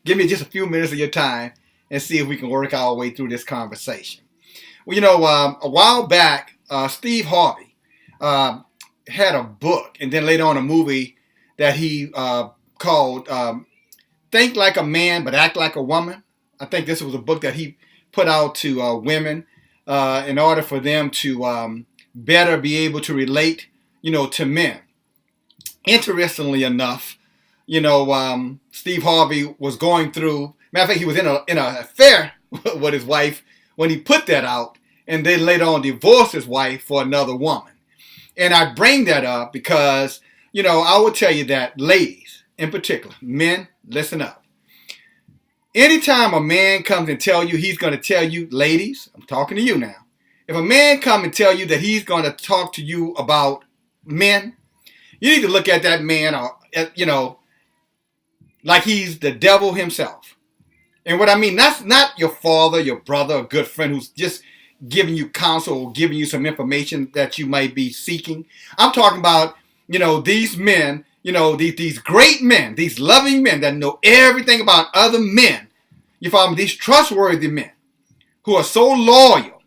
give me just a few minutes of your time and see if we can work our way through this conversation. Well, a while back, Steve Harvey had a book and then later on a movie that he called Think Like a Man But Act Like a Woman. I think this was a book that he put out to women in order for them to better be able to relate, to men. Interestingly enough, Steve Harvey was going through, matter of fact, he was in an affair with his wife when he put that out, and then later on divorced his wife for another woman. And I bring that up because, I will tell you that ladies, in particular, men, listen up. Anytime a man comes and tell you he's going to tell you, ladies, I'm talking to you now. If a man come and tell you that he's going to talk to you about men, you need to look at that man, like he's the devil himself. And what I mean, that's not your father, your brother, a good friend who's just giving you counsel or giving you some information that you might be seeking. I'm talking about, these men, these great men, these loving men that know everything about other men. You follow me? These trustworthy men who are so loyal,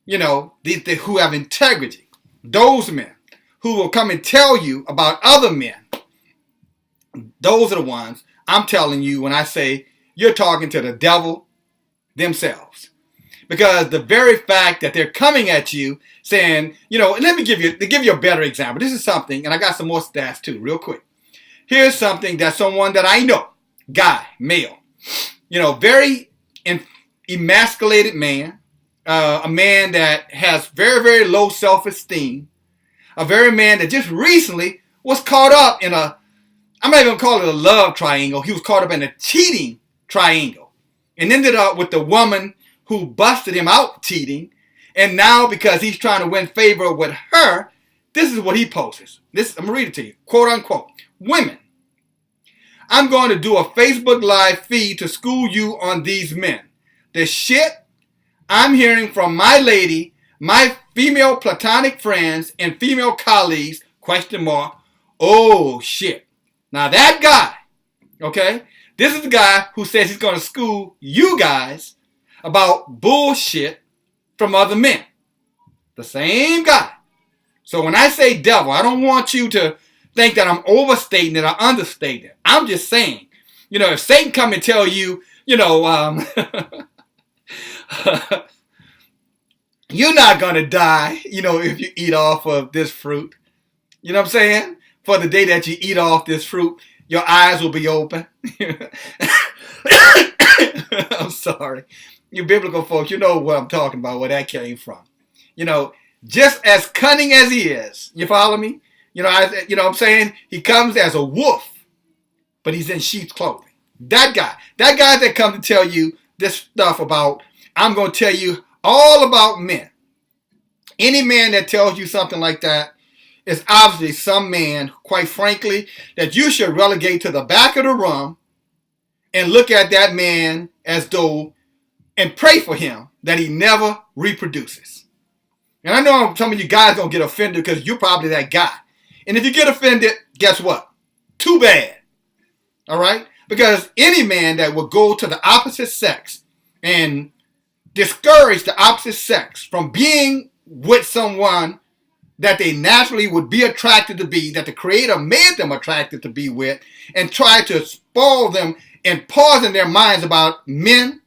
who have integrity. Those men who will come and tell you about other men. Those are the ones I'm telling you when I say you're talking to the devil themselves. Because the very fact that they're coming at you saying, let me give you a better example. This is something, and I got some more stats too, real quick. Here's something that someone that I know, guy, male, very emasculated man, a man that has very, very low self-esteem, a very man that just recently was caught up in I'm not even going to call it a love triangle. He was caught up in a cheating triangle and ended up with the woman who busted him out cheating. And now because he's trying to win favor with her, this is what he posts. I'm going to read it to you. Quote unquote. Women, I'm going to do a Facebook Live feed to school you on these men. The shit I'm hearing from my lady, my female platonic friends, and female colleagues, ? Oh, shit. Now that guy, okay, this is the guy who says he's going to school you guys about bullshit from other men. The same guy. So when I say devil, I don't want you to think that I'm overstating it or understating it. I'm just saying, if Satan come and tell you, you're not going to die, if you eat off of this fruit. You know what I'm saying? For the day that you eat off this fruit, your eyes will be open. I'm sorry. You biblical folks, you know what I'm talking about, where that came from. Just as cunning as he is. You follow me? What I'm saying? He comes as a wolf, but he's in sheep's clothing. That guy that comes to tell you this stuff about, I'm going to tell you all about men. Any man that tells you something like that is obviously some man, quite frankly, that you should relegate to the back of the room and look at that man as though and pray for him that he never reproduces. And I know some of you guys don't get offended because you're probably that guy. And if you get offended, guess what? Too bad. All right? Because any man that will go to the opposite sex and discourage the opposite sex from being with someone that they naturally would be attracted to be, that the Creator made them attracted to be with, and try to spoil them and poison their minds about men,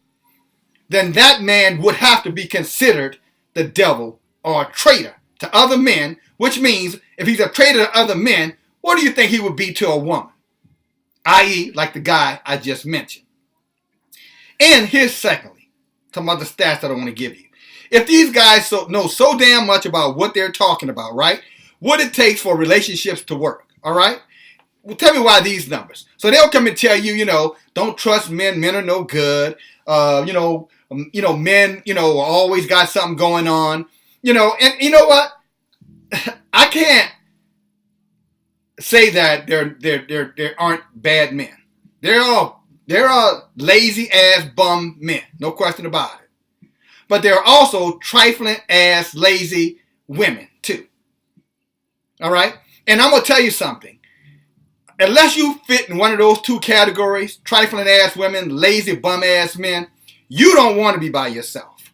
then that man would have to be considered the devil or a traitor to other men, which means if he's a traitor to other men, what do you think he would be to a woman? I.e., like the guy I just mentioned. And here's secondly, some other stats that I want to give you. If these guys know so damn much about what they're talking about, right? What it takes for relationships to work, all right? Well, tell me why these numbers. So they'll come and tell you, don't trust men. Men are no good. Men, always got something going on. And you know what? I can't say that there aren't bad men. There are lazy ass bum men, no question about it. But there are also trifling ass lazy women too. All right? And I'm going to tell you something. unless you fit in one of those two categories, trifling ass women, lazy bum ass men, you don't want to be by yourself.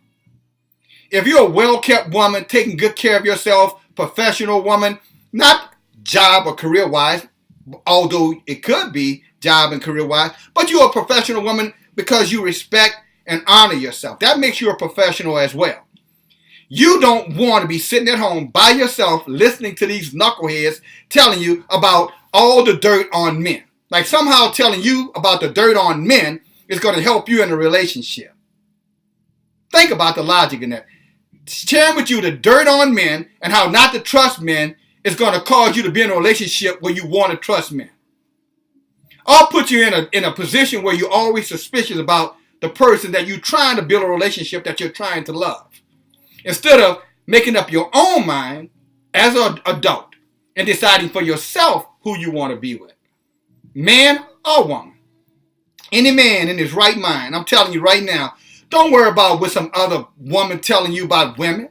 If you're a well-kept woman, taking good care of yourself, professional woman, not job or career-wise, although it could be job and career-wise, but you're a professional woman because you respect and honor yourself. That makes you a professional as well. You don't want to be sitting at home by yourself listening to these knuckleheads telling you about all the dirt on men. Like somehow telling you about the dirt on men is going to help you in a relationship. Think about the logic in that. Sharing with you the dirt on men and how not to trust men is going to cause you to be in a relationship where you want to trust men. I'll put you in a position where you're always suspicious about the person that you're trying to build a relationship that you're trying to love. Instead of making up your own mind as an adult and deciding for yourself who you want to be with. Man or woman. Any man in his right mind, I'm telling you right now, don't worry about what some other woman telling you about women.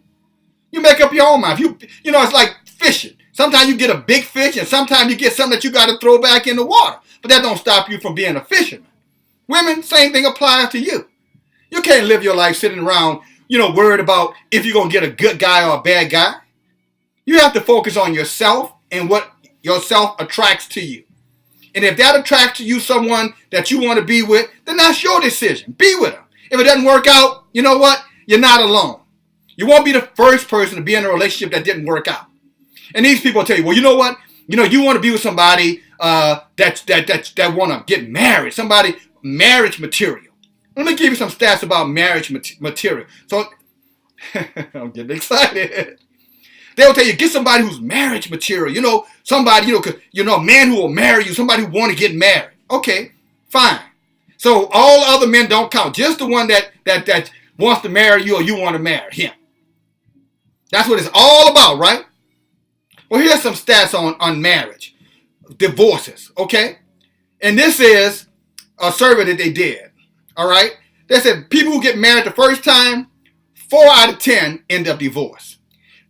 You make up your own mind. You know, it's like fishing. Sometimes you get a big fish and sometimes you get something that you got to throw back in the water. But that don't stop you from being a fisherman. Women, same thing applies to you. You can't live your life sitting around, worried about if you're going to get a good guy or a bad guy. You have to focus on yourself and what yourself attracts to you. And if that attracts to you someone that you want to be with, then that's your decision. Be with them. If it doesn't work out, you know what? You're not alone. You won't be the first person to be in a relationship that didn't work out. And these people tell you, well, you know what? You want to be with somebody that want to get married. Somebody, marriage material. Let me give you some stats about marriage material. So, I'm getting excited. They'll tell you, get somebody who's marriage material. Somebody, a man who will marry you, somebody who want to get married. Okay, fine. So all other men don't count. Just the one that wants to marry you or you want to marry him. That's what it's all about, right? Well, here's some stats on marriage. Divorces, okay? And this is a survey that they did, all right? They said people who get married the first time, 4 out of 10 end up divorced.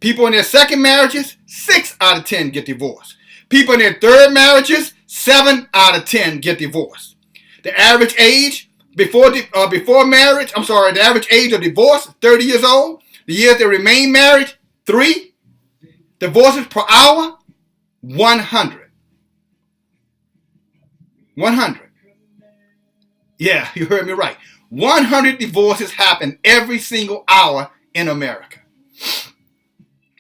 People in their second marriages, 6 out of 10 get divorced. People in their third marriages, 7 out of 10 get divorced. The average age before marriage, the average age of divorce, 30 years old. The years they remain married, 3. Divorces per hour, 100. 100. Yeah, you heard me right. 100 divorces happen every single hour in America.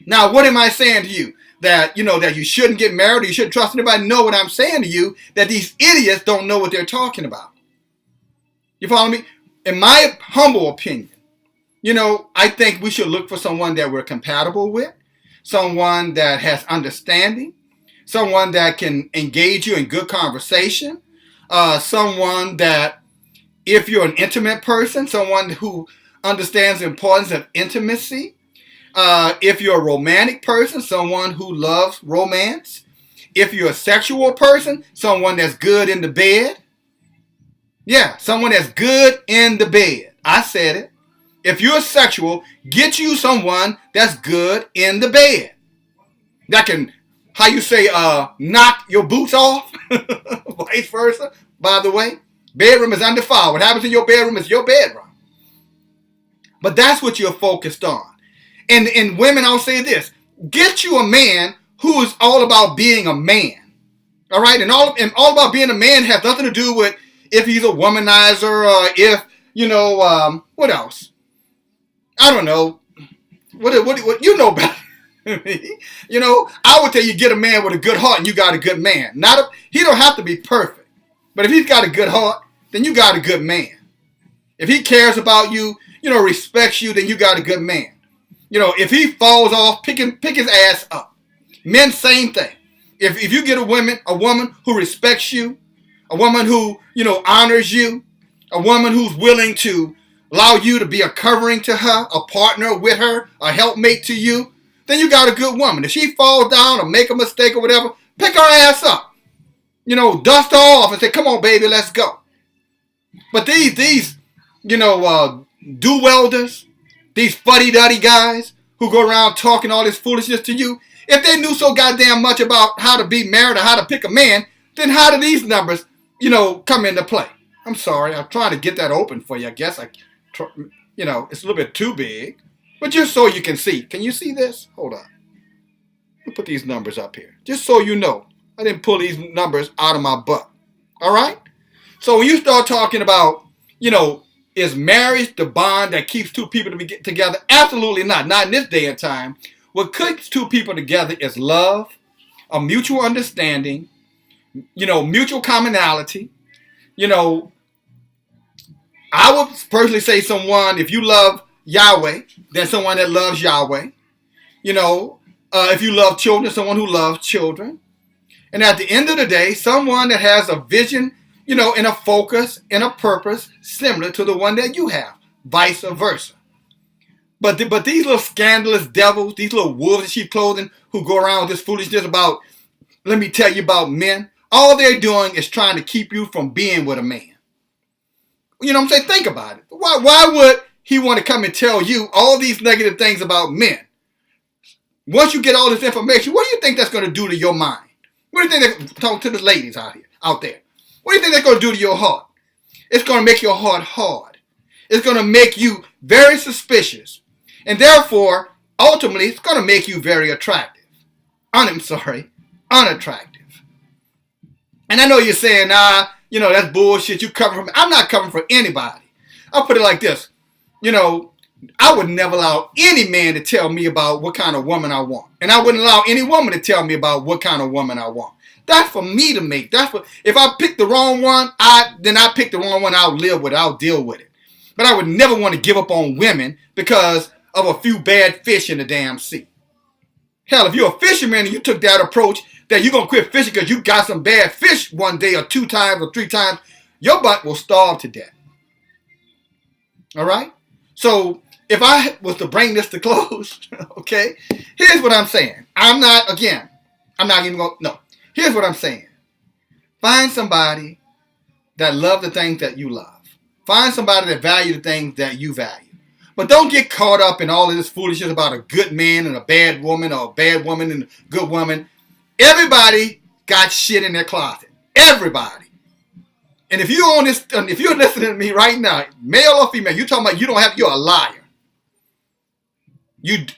Now, what am I saying to you? That you shouldn't get married, or you shouldn't trust anybody? No, what I'm saying to you, that these idiots don't know what they're talking about. You follow me? In my humble opinion, I think we should look for someone that we're compatible with, someone that has understanding, someone that can engage you in good conversation, someone that, if you're an intimate person, someone who understands the importance of intimacy. If you're a romantic person, someone who loves romance. If you're a sexual person, someone that's good in the bed. Yeah, someone that's good in the bed. I said it. If you're sexual, get you someone that's good in the bed. That can, knock your boots off. Vice versa. By the way, bedroom is undefiled. What happens in your bedroom is your bedroom. But that's what you're focused on. And women, I'll say this. Get you a man who is all about being a man. All right? And all about being a man has nothing to do with if he's a womanizer or if, what else? I don't know. What you know better. I would tell you, get a man with a good heart and you got a good man. He don't have to be perfect. But if he's got a good heart, then you got a good man. If he cares about you, respects you, then you got a good man. If he falls off, pick his ass up. Men, same thing. If you get a woman who respects you, a woman who, honors you, a woman who's willing to allow you to be a covering to her, a partner with her, a helpmate to you, then you got a good woman. If she falls down or make a mistake or whatever, pick her ass up. Dust her off and say, come on, baby, let's go. But these do-welders, these fuddy-duddy guys who go around talking all this foolishness to you, if they knew so goddamn much about how to be married or how to pick a man, then how do these numbers, come into play? I'm sorry, I'm trying to get that open for you. I guess it's a little bit too big, but just so you can see. Can you see this? Hold on. Let me put these numbers up here, just so you know. I didn't pull these numbers out of my butt. All right? So when you start talking about, is marriage the bond that keeps two people to be together? Absolutely not. Not in this day and time. What keeps two people together is love, a mutual understanding, mutual commonality. I would personally say someone, if you love Yahweh, then someone that loves Yahweh. If you love children, someone who loves children. And at the end of the day, someone that has a vision, and a focus and a purpose similar to the one that you have, vice versa. But these little scandalous devils, these little wolves in sheep clothing who go around with this foolishness about, let me tell you about men, all they're doing is trying to keep you from being with a man. You know what I'm saying? Think about it. Why would he want to come and tell you all these negative things about men? Once you get all this information, what do you think that's going to do to your mind? What do you think talking to the ladies out there? What do you think that's going to do to your heart? It's going to make your heart hard. It's going to make you very suspicious. And therefore, ultimately, it's going to make you very attractive. Unattractive. And I know you're saying, that's bullshit. You covering for me. I'm not covering for anybody. I'll put it like this. I would never allow any man to tell me about what kind of woman I want. And I wouldn't allow any woman to tell me about what kind of woman I want. That's for me to make. If I pick the wrong one, then I pick the wrong one. I'll live with it. I'll deal with it. But I would never want to give up on women because of a few bad fish in the damn sea. Hell, if you're a fisherman and you took that approach that you're going to quit fishing because you got some bad fish one day or 2 times or 3 times, your butt will starve to death. All right? So if I was to bring this to close, okay, here's what I'm saying. Here's what I'm saying. Find somebody that loves the things that you love. Find somebody that values the things that you value. But don't get caught up in all of this foolishness about a good man and a bad woman, or a bad woman and a good woman. Everybody got shit in their closet. Everybody. And if you're listening to me right now, male or female, you're talking about you're a liar.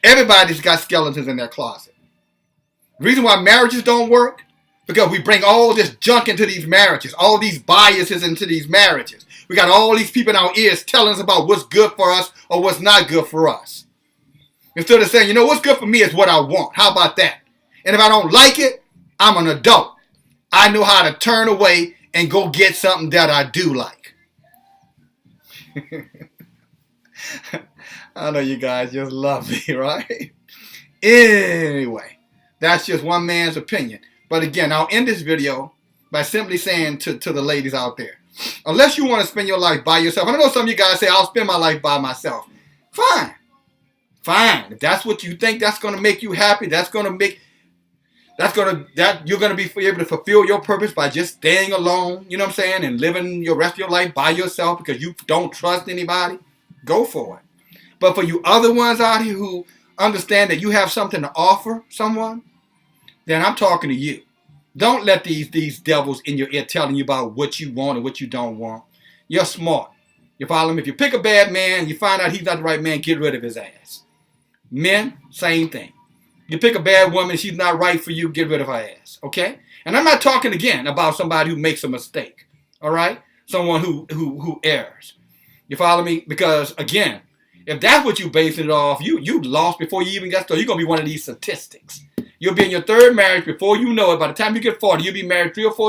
Everybody's got skeletons in their closet. The reason why marriages don't work, because we bring all this junk into these marriages, all these biases into these marriages. We got all these people in our ears telling us about what's good for us or what's not good for us. Instead of saying, what's good for me is what I want. How about that? And if I don't like it, I'm an adult. I know how to turn away and go get something that I do like. I know you guys just love me, right? Anyway, that's just one man's opinion. But again, I'll end this video by simply saying to the ladies out there, unless you want to spend your life by yourself. I know some of you guys say, I'll spend my life by myself. Fine. If that's what you think that's going to make you happy, you're going to be able to fulfill your purpose by just staying alone, you know what I'm saying, and living your rest of your life by yourself because you don't trust anybody, go for it. But for you other ones out here who understand that you have something to offer someone, then I'm talking to you. Don't let these devils in your ear telling you about what you want and what you don't want. You're smart. You follow me? If you pick a bad man, you find out he's not the right man, get rid of his ass. Men, same thing. You pick a bad woman, she's not right for you, get rid of her ass. Okay? And I'm not talking again about somebody who makes a mistake. All right? Someone who errs. You follow me? Because again, if that's what you basing it off, you lost before you even got started. You're gonna be one of these statistics. You'll be in your 3rd marriage before you know it. By the time you get 40, you'll be married 3 or 4